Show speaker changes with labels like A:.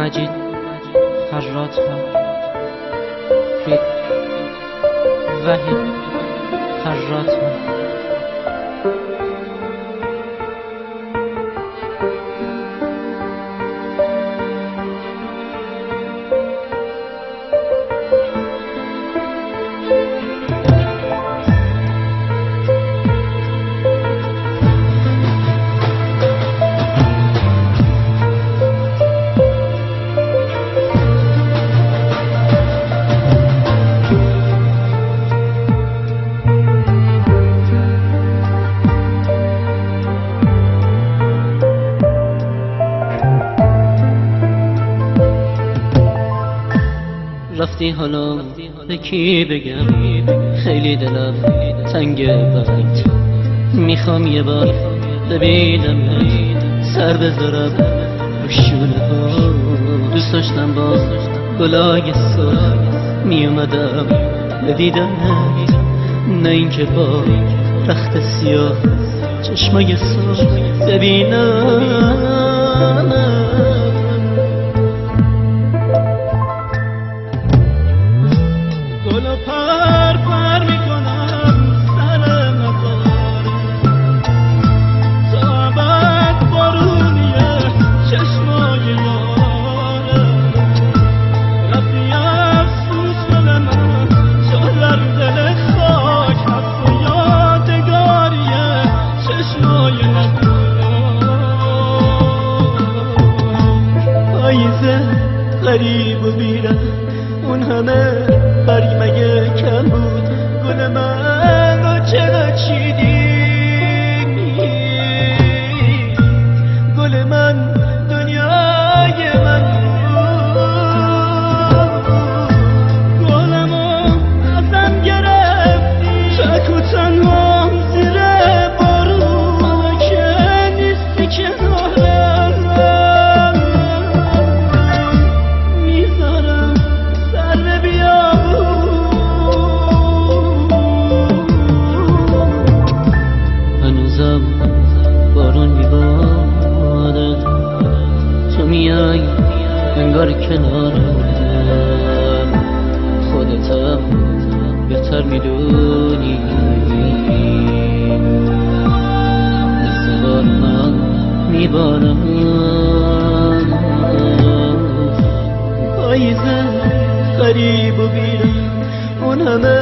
A: مجید خراط ها، وحید خراط ها. رفتی حالا به کی بگم؟ خیلی دلم تنگه برات، میخوام یه بار ببینم سر بذارم رو شونه ها. دوست داشتم با گلای سرخ میومدم بدیدمت، نه اینکه با رخت سیاه چشمای سرخ ببینم.
B: گلو پر پر میکنم سر مزاره، تا ابد بارونیه چشمای یاره. رفتی افسوس دل من شد در دل خاک، حس و یادگاریه چشمای نبود. پاییزه غریب و بیرم، اون همه بری مگه کم بود؟ گل من رو چرا چیدی؟ گل من دنیای من بود، گلمو ازم گرفتی تک و تنها زیر بارون که نیستی کنارم. میذارم سر بیا
A: بارون میبارد، تو میای انگار کنارم، خودتم بهتر میدونی. مثل بارون میبارم، پاییزه غریب و بیرم، اون همه